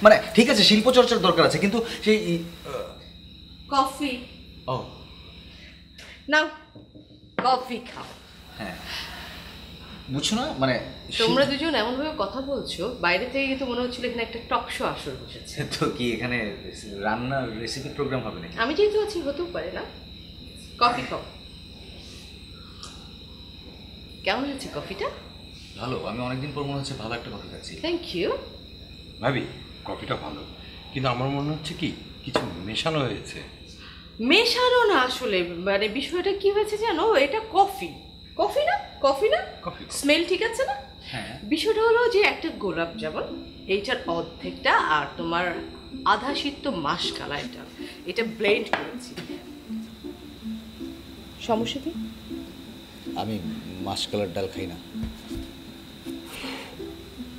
মানে ঠিক আছে শিল্প চর্চার দরকার আছে, কিন্তু সেই কফি। ও নাও কফি খাও। হ্যাঁ বুঝছো না, মানে তোমরা দুজন এমন ভাবে কথা বলছো, বাইরে থেকে কিন্তু মনে হচ্ছিল এখানে একটা টক শো আসর বসেছে। তো কি এখানে রান্নার রেসিপি প্রোগ্রাম হবে নাকি? আমি যেহেতু আছি হতেও পারে না। কফি খাও। কেমন হচ্ছে কফিটা? ভালো, আমি অনেকদিন পর মনে হচ্ছে ভালো একটা কফি খাচ্ছি। Thank you. ভাবি কফিটা ভালো, কিন্তু আমার মনে হচ্ছে কি কিছু মেশানো হয়েছে। মেশানো না, আসলে মানে বিষয়টা কি হয়েছে জানো, এটা কফি। কফি না, কফি না, কফি স্মেল ঠিক আছে না? হ্যাঁ বিষয়টা হলো যে একটা গোলাপ জামুন, এইটার অর্ধেকটা আর তোমার আধা সিদ্ধ মাসকালা, এটা ব্লেন্ড করেছি। সমস্যা কি? আমি মাসকালার ডাল খাই না।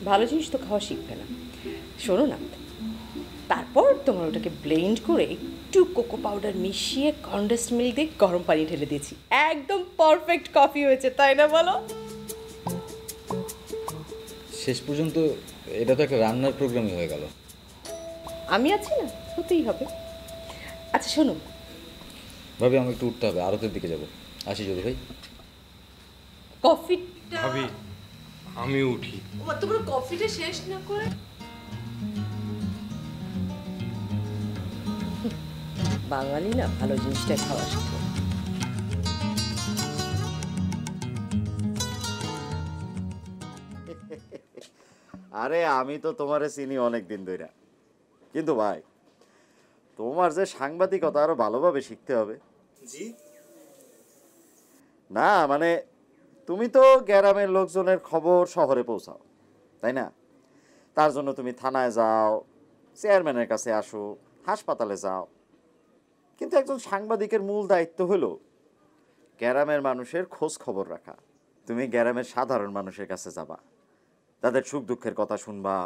ভালো জিনিস তো খাওয়া শিখবে না। শোনো না, তারপর তোমার ওটাকে ব্লেন্ড করে একটু কোকো পাউডার মিশিয়ে কনডেন্সড মিল্ক দিয়ে গরম পানি ঢেলে দিয়েছি, একদম পারফেক্ট কফি হয়েছে, তাই না বলো? শেষ পর্যন্ত এটা তো একটা রান্নার প্রোগ্রামই হয়ে গেল। আমি আছি না, হতেই হবে। আচ্ছা শোনো, ভাবি আমাকে একটু উঠতে হবে, আরতের দিকে যাবো, আসি যদি ভাই। কফিটা ভাবি আমি উঠি। তোমরা কফিটা শেষ না করে বাঙালি না ভালো জিনিসটা খাওয়া শিখো। আরে আমি তো তোমারে চিনি অনেক দিন ধরে, কিন্তু ভাই তোমার যে সাংবাদিকতা আরো ভালোভাবে শিখতে হবে। জি না মানে তুমি তো গ্রামের লোকজনের খবর শহরে পৌঁছাও, তাই না? তার জন্য তুমি থানায় যাও, চেয়ারম্যানের কাছে আসো, হাসপাতালে যাও, কিন্তু একজন সাংবাদিকের মূল দায়িত্ব হলো গ্রামের মানুষের খোঁজ খবর রাখা। তুমি গ্রামের সাধারণ মানুষের কাছে যাবা, তাদের সুখ দুঃখের কথা শুনবা,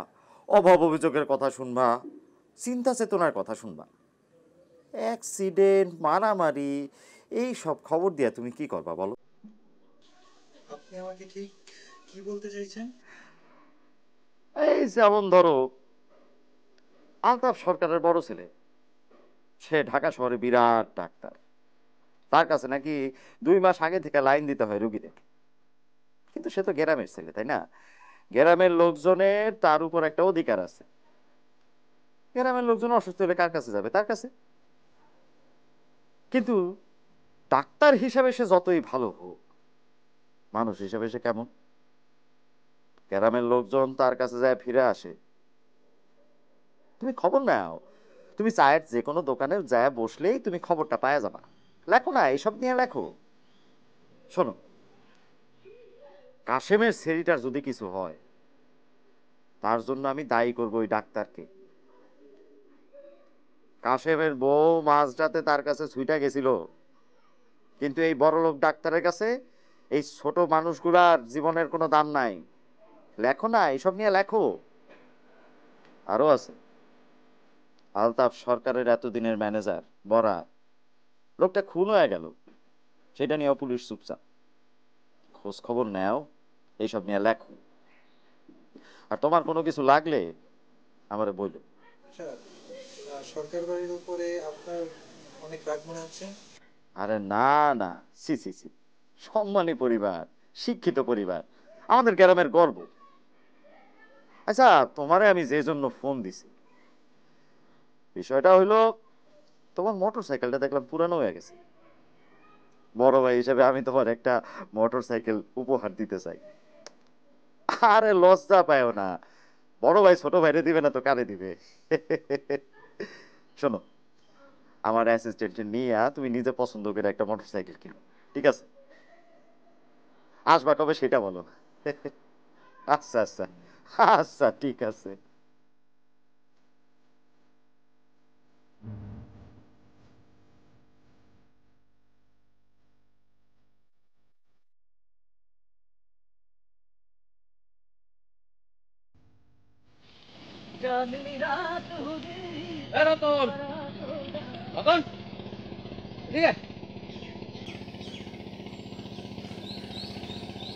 অভাব অভিযোগের কথা শুনবা, চিন্তা চেতনার কথা শুনবা। অ্যাক্সিডেন্ট, মারামারি, এই সব খবর দিয়ে তুমি কি করবা বলো? আপনি আমাকে ঠিক কি বলতে চাইছেন? এই যেমন ধরো আলতাফ সরকারের বড় ছেলে, সে ঢাকা শহরে বিরাট ডাক্তার, তার কাছে নাকি 2 মাস আগে থেকে লাইন দিতে হয় রুগীদের, কিন্তু সে তো গ্রামের ছেলে, তাই না? গ্রামের লোকজনের তার উপর একটা অধিকার আছে। গ্রামের লোকজন অসুস্থ হলে কার কাছে যাবে? তার কাছে। কিন্তু ডাক্তার হিসাবে সে যতই ভালো হোক, মানুষ হিসাবে সে কেমন? গ্রামের লোকজন তার কাছে যায় ফিরে আসে, তুমি খবর নাও, তুমি চায়ের যে কোনো দোকানে যায় বসলেই তুমি খবরটা পাওয়া যাবা। লেখো না, এইসব নিয়ে লেখো। শোনো, কাশেমের সেরিটার যদি কিছু হয়, তার জন্য আমি দায়ী করবো ওই ডাক্তারকে। কাশেমের বউ মাঝরাতে তার কাছে ছুইটা গেছিল, কিন্তু এই বড়লোক ডাক্তারের কাছে এই ছোট মানুষগুলার জীবনের কোনো দাম নাই। লেখো না, এইসব নিয়ে লেখো। আরো আছে, আলতাফ সরকারের এতদিনের ম্যানেজার বরাত, লোকটা খুন হয়ে গেল, সেটা নিয়েও পুলিশ চুপচাপ। খোঁজ খবর নেও, এইসব নিয়ে লেখো। আর তোমার কোনো কিছু লাগলে আমারে বললো। আচ্ছা, সরকার বাড়ির উপরে আপনার অনেক রাগ মনে হচ্ছে। আরে না না, সি সি সি, সম্মানী পরিবার, শিক্ষিত পরিবার, আমাদের গ্রামের গর্ব। আচ্ছা, তোমারে আমি যে জন্য ফোন দিছি, বিষয়টা হইলো তোমার মোটর সাইকেলটা দেখলাম পুরানো হয়ে গেছে। বড় ভাই হিসেবে আমি তোমার একটা মোটর সাইকেল উপহার দিতে চাই। আরে লজ্জা পায়ও না, বড় ভাই ছোট ভাইরে দিবে না তো কারে দিবে? শোনো, আমার অ্যাসিস্ট্যান্ট নিয়ে তুমি নিজে পছন্দ করে একটা মোটর সাইকেল কিনো, ঠিক আছে? আসবা কবে সেটা বলো। আচ্ছা আচ্ছা, আচ্ছা ঠিক আছে। রতন, রতন, ঠিক আছে।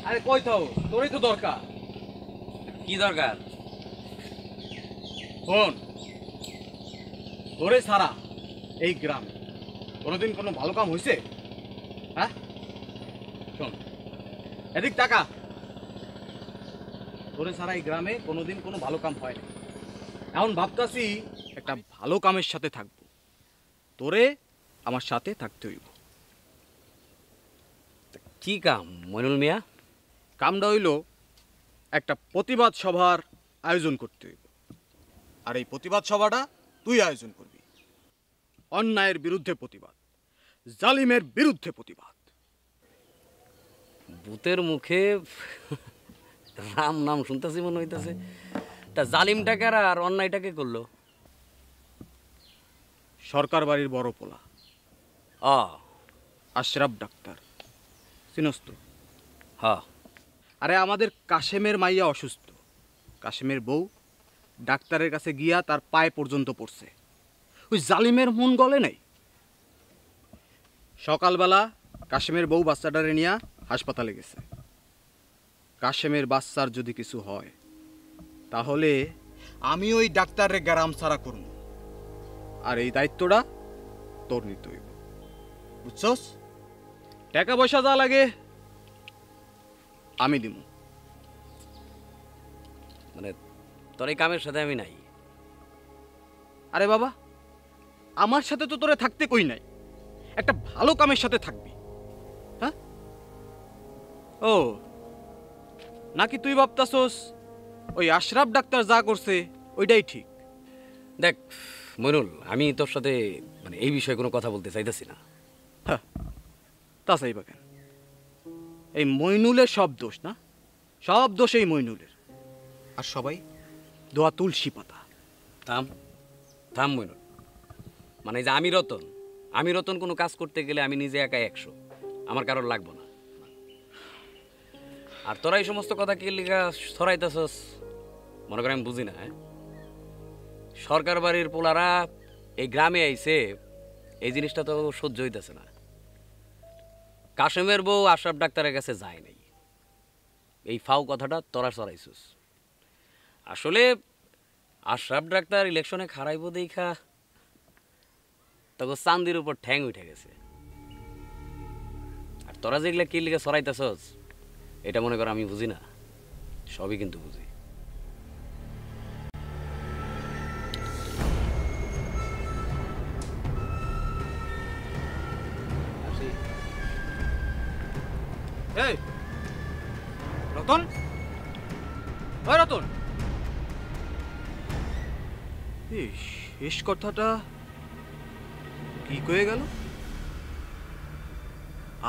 আরে কই তো, তোরই তো দরকার। কি দরকার? ফোন। তোরে সারা এই গ্রামে কোনোদিন কোনো ভালো কাম হয়েছে? হ্যাঁ শোন, এদিক টাকা, তোরে সারা এই গ্রামে কোনোদিন কোনো ভালো কাম হয় না। এখন ভাবতাছি একটা ভালো কামের সাথে থাকবো, তোরে আমার সাথে থাকতে হইব। কি কাম মইনুল মিয়া? কামটা হইল একটা প্রতিবাদ সভার আয়োজন করতে হইব, আর এই প্রতিবাদ সভাটা তুই আয়োজন করবি। অন্যায়ের বিরুদ্ধে প্রতিবাদ, জালিমের বিরুদ্ধে প্রতিবাদ। ভূতের মুখে রাম নাম শুনতেছি মনে হইতেছে। তা জালিমটাকে আর অন্যায়টাকে করলো? সরকার বাড়ির বড় পোলা অ আশরাফ ডাক্তার, চিনস তো? হ্যাঁ। আরে আমাদের কাশেমের মাইয়া অসুস্থ, কাশেমের বউ ডাক্তারের কাছে গিয়া তার পায়ে পর্যন্ত পড়ছে। ওই জালিমের মন গলে নাই। সকালবেলা কাশেমের বউ বাচ্চাটারে নিয়ে হাসপাতালে গেছে। কাশেমের বাচ্চার যদি কিছু হয় তাহলে আমি ওই ডাক্তারের গ্যারাম ছাড়া করব, আর এই দায়িত্বটা তোর নিতে হইব, বুঝছস? টাকা পয়সা যা লাগে আমি দিব। মানে তোর এই কামের সাথে আমি নাই। আরে বাবা, আমার সাথে তো তোরে থাকতে কই নাই, একটা ভালো কামের সাথে থাকবি। হ্যাঁ ও নাকি তুই ভাবতাছস ওই আশরাফ ডাক্তার যা করছে ওইটাই ঠিক? দেখ মইনুল, আমি তোর সাথে মানে এই বিষয়ে কোনো কথা বলতে চাইতেছি না। হ্যাঁ, তা চাইবা কেন? এই মইনুলের সব দোষ না, সব দোষ এই মইনুলের। আর সবাই দোয়া তুলসী পাতা। থাম থাম মইনুল, মানে যে আমি রতন কোনো কাজ করতে গেলে আমি নিজে একাই 100, আমার কারোর লাগবো না। আর তোরা এই সমস্ত কথা কি লিগা ছড়াইতেছস মনে করে আমি বুঝি না। হ্যাঁ, সরকার বাড়ির পোলারা এই গ্রামে আইছে, এই জিনিসটা তো সহ্য হইতেছে না। কাশেমের বউ আশরাফ ডাক্তারের কাছে যায় নাই, এই ফাও কথাটা তোরা ছড়াইছিস। আসলে আশরাফ ডাক্তার ইলেকশনে খারাইব দেখা তখন চান্দির উপর ঠ্যাং উঠে গেছে। আর তোরা যেগুলা কি লিখে ছড়াইতেছস এটা মনে কর আমি বুঝি না, সবই কিন্তু বুঝি। এই রতন, ওই রতন, এই শেষ কথাটা কি কয়ে গেল?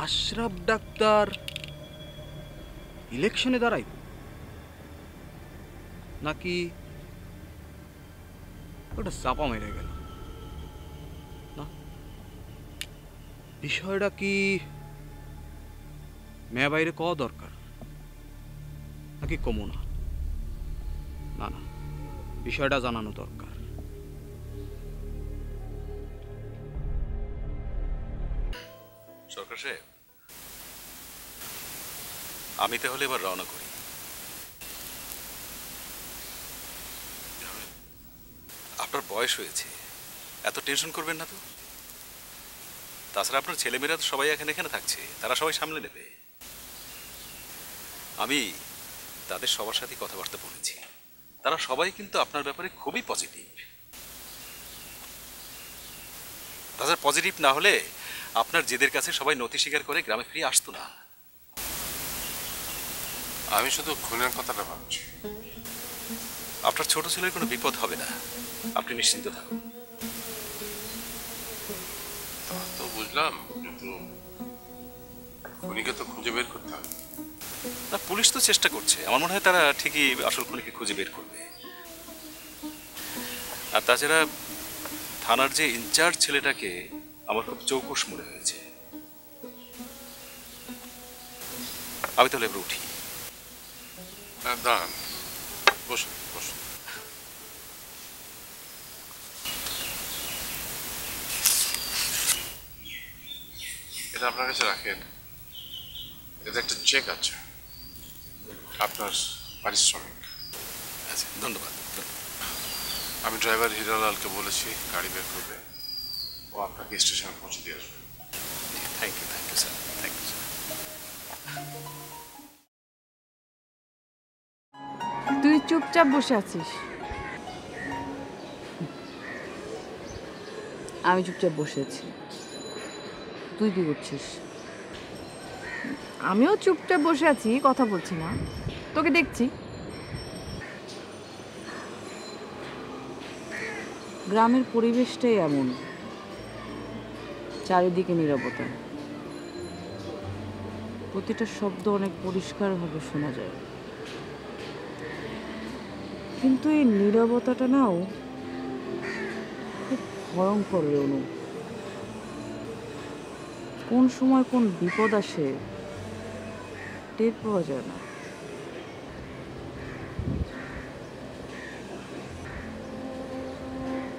আশরাফ ডাক্তার ইলেকশনে দাঁড়াইব নাকি ওটা চাপা মেরে গেল? না, বিষয়টা কি মেয়া বাইরে কওয়া দরকার নাকি কমো না? না না, বিষয়টা জানানো দরকার। সরকার সাহেব, আমি তাহলে এবার রওনা করি। আপনার বয়স হয়েছে, এত টেনশন করবেন না তো। তাছাড়া আপনার ছেলেমেয়েরা তো সবাই এখানে এখানে থাকছে, তারা সবাই সামলে নেবে। আমি তাদের সবার সাথে কথাবার্তা বলেছি, তারা সবাই কিন্তু আপনার ব্যাপারে খুবই পজিটিভ। তাছাড়া পজিটিভ না হলে আপনার জেদের কাছে সবাই নথি স্বীকার করে গ্রামে ফিরে আসতো না। আমি শুধু খুনের কথাটা ভাবছি। আপনার ছোট ছেলের কোনো বিপদ হবে না, আপনি নিশ্চিন্ত থাকুন। তো বুঝলাম, কিন্তু খুনিকে তো খুঁজে বের করতে হবে। না, পুলিশ তো চেষ্টা করছে, আমার মনে হয় তারা ঠিকই আসল খুনিকে খুঁজে বের করবে। আর তাছাড়া থানার যে ইনচার্জ ছেলেটাকে আমার খুব চৌকস মনে হয়েছে। আমি তাহলে এবার উঠি। দাঁড়ান, বসুন বসুন। এটা আপনার কাছে রাখেন, এটা একটা চেক আছে, আপনার পারিশ্রমিক। আচ্ছা, ধন্যবাদ। আমি ড্রাইভার হিরালালকে বলেছি গাড়ি বের করবে, ও আপনাকে স্টেশনে পৌঁছে দিয়ে আসবে। Thank you sir, thank you sir. তুই চুপচাপ বসে আছিস। আমি চুপচাপ বসে আছি, তুই কি করছিস? আমিও চুপচাপ বসে আছি, কথা বলছি না, তোকে দেখছি। গ্রামের পরিবেশটাই এমন, চারিদিকে নীরবতা, প্রতিটা শব্দ অনেক পরিষ্কারভাবে শোনা যায়, কিন্তু এই নীরবতাটা নাও খুব ভয়ঙ্কর রে অনু। কোন সময় কোন বিপদ আসে টের পাওয়া যায় না।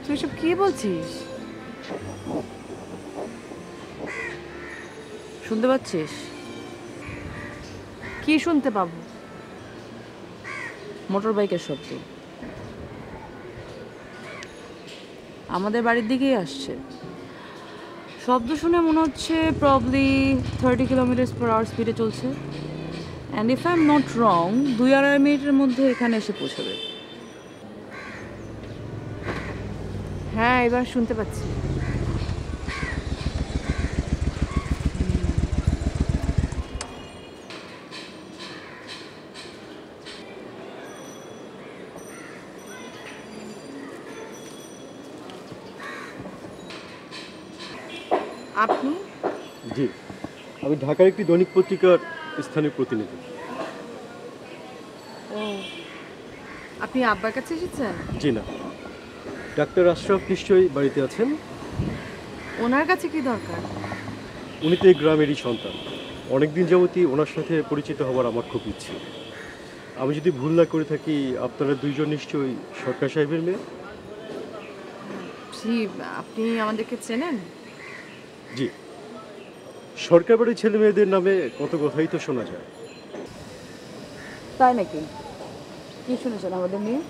তুই সব কি বলছিস? শুনতে পাচ্ছিস? কি শুনতে পাবো? মোটর বাইকের শব্দ আমাদের বাড়ির দিকেই আসছে। শব্দ শুনে মনে হচ্ছে প্রবলি 30 কিলোমিটার/আওয়ার স্পিডে চলছে। And if I am not wrong, 2-2.5 মিনিটের মধ্যে এখানে এসে পৌঁছাবে। হ্যাঁ, এবার শুনতে পাচ্ছি। আপনি? জি, আমি ঢাকার একটি দৈনিক পত্রিকার স্থানীয় প্রতিনিধি। ও, আপনি আব্বার কাছে এসেছেন? জি না, ডাক্তার আশরাফ নিশ্চয়ই বাড়িতে আছেন। ওনার কাছে কি দরকার? উনি তো এই গ্রামেরই সন্তান, অনেকদিন যাবতই ওনার সাথে পরিচিত হওয়ার আমার খুব ইচ্ছে। আমি যদি ভুল না করে থাকি, আপনারা দুইজন নিশ্চয়ই সরকার সাহেবের মেয়ে। জি, আপনি আমাদেরকে চেনেন? জি, সরকার বাড়ির ছেলে মেয়েদের নামে কত কথাই তো শোনা যায়। তাই নাকি? কি শুনেছেন আমাদের নিয়ে?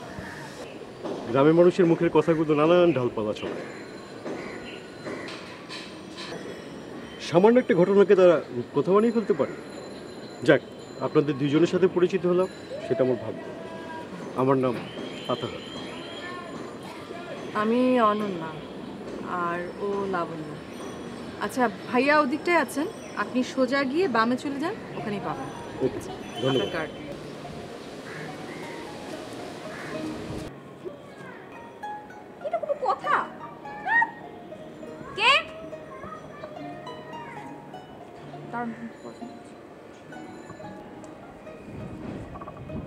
গ্রামের মানুষের মুখের কথাগুলো নানান ঢালপালা ছড়ায়। সামান্য একটা ঘটনাকে তারা কথা বানিয়ে ফেলতে পারে। যাক, আপনাদের দুইজনের সাথে পরিচিত হলাম, সেটা আমার ভাগ্য। আমার নাম আতাহার। আমি অনন্যা, আর ও লাবণ্য। আচ্ছা, ভাইয়া ওদিকটায় আছেন, আপনি সোজা গিয়ে বামে চলে যান, ওখানেই পাবেন। ওকে, ধন্যবাদ। কার্ড। এটা কোনো কথা? কে?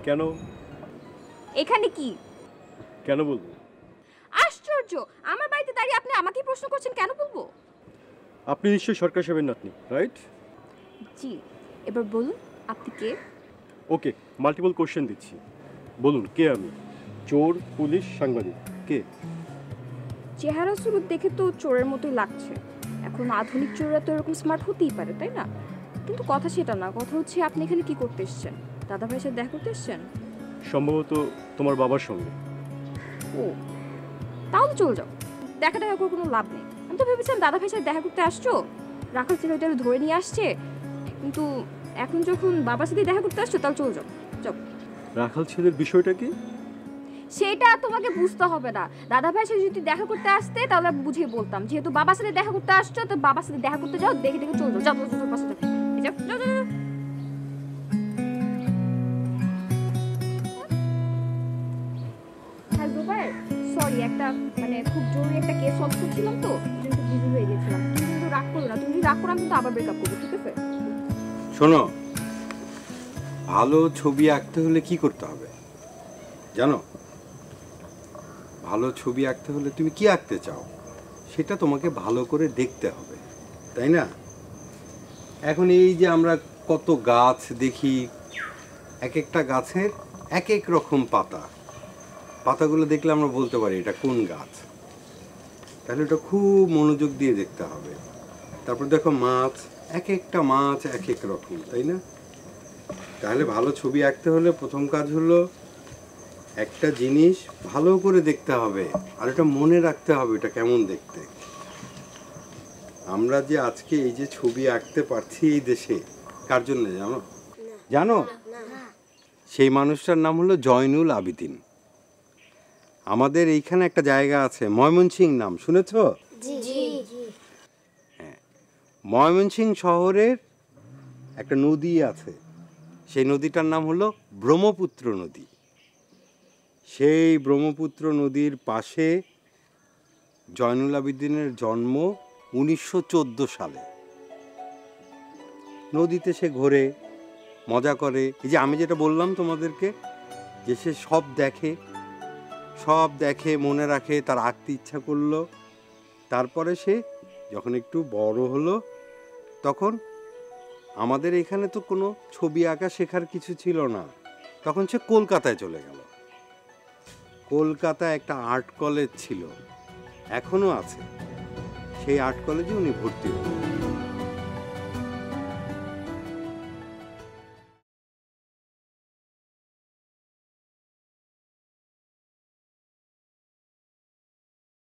কেন? এখানে কি? কেন বলবো? আশ্চর্য, আমার বাড়িতে দাঁড়িয়ে আপনি আমাকেই প্রশ্ন করছেন, কেন বলবো? আপনি নিশ্চয়ই সরকার সাহেবের নাতনি, রাইট? জি, এবার বলুন আপনি কে? ওকে, মাল্টিপল কোশ্চেন দিচ্ছি, বলুন কে আমি? চোর, পুলিশ, সাংবাদিক, কে? চেহারা সুরত দেখে তো চোরের মতোই লাগছে। এখন আধুনিক চোররা তো এরকম স্মার্ট হতেই পারে, তাই না? কিন্তু কথা সেটা না, কথা হচ্ছে আপনি এখানে কি করতে এসেছেন? দাদা ভাইয়ের সাথে দেখা করতে এসেছেন? সম্ভবত তোমার বাবার সঙ্গে। ও, তাহলে চলে যাও, দেখা দেখা করে কোনো লাভ নেই। আমি তো ভেবেছিলাম দাদা ভাইয়ের সাথে দেখা করতে আসছো, রাখাল ছেলে ওইটা ধরে নিয়ে আসছে, কিন্তু এখন যখন বাবার সাথে দেখা করতে আসছো তাহলে চলে যাও। যাও। রাখাল ছেলের বিষয়টা কি? সেটা তোমাকে বুঝতে হবে না। দাদা ভাইয়ের সাথে যদি দেখা করতে আসতে তাহলে বুঝিয়ে বলতাম, যেহেতু বাবার সাথে দেখা করতে আসছো তো বাবার সাথে দেখা করতে যাও, দেখে দেখে চলে যাও। যাও যাও পাশে যাও, যাও যাও যাও। হ্যালো ভাই, সরি, একটা মানে খুব জরুরি একটা কেস সলভ করছিলাম তো, কিন্তু বিজি হয়ে গেছিলাম। তুমি কিন্তু রাগ করো না, তুমি যদি রাগ করো আমি কিন্তু আবার ব্রেকআপ করবো, ঠিক আছে? শোনো, ভালো ছবি আঁকতে হলে কি করতে হবে জানো? ভালো ছবি আঁকতে হলে তুমি কি আঁকতে চাও সেটা তোমাকে ভালো করে দেখতে হবে, তাই না? এখন এই যে আমরা কত গাছ দেখি, এক একটা গাছের এক এক রকম পাতা, পাতাগুলো দেখলে আমরা বলতে পারি এটা কোন গাছ। তাহলে ওটা খুব মনোযোগ দিয়ে দেখতে হবে। তারপর দেখো মাছ, এক একটা মাছ এক এক রকম, তাই না? তাহলে ভালো ছবি আঁকতে হলে প্রথম কাজ হলো একটা জিনিস ভালো করে দেখতে হবে, আর এটা মনে রাখতে হবে এটা কেমন দেখতে। আমরা যে আজকে এই যে ছবি আঁকতে পারছি এই দেশে, কার জন্য জানো? জানো? সেই মানুষটার নাম হলো জয়নুল আবেদিন। আমাদের এইখানে একটা জায়গা আছে ময়মনসিংহ, নাম শুনেছ? হ্যাঁ, ময়মনসিংহ শহরের একটা নদী আছে, সেই নদীটার নাম হলো ব্রহ্মপুত্র নদী। সেই ব্রহ্মপুত্র নদীর পাশে জয়নুল আবেদিনের জন্ম 1914 সালে। নদীতে সে ঘোরে, মজা করে। এই যে আমি যেটা বললাম তোমাদেরকে, যে সে সব দেখে মনে রাখে, তার আঁকতে ইচ্ছা করলো। তারপরে সে যখন একটু বড় হলো, তখন আমাদের এখানে তো কোনো ছবি আঁকা শেখার কিছু ছিল না, তখন সে কলকাতায় চলে গেল। কলকাতায় একটা আর্ট কলেজ ছিল, এখনো আছে, সেই আর্ট কলেজে উনি ভর্তি হলেন।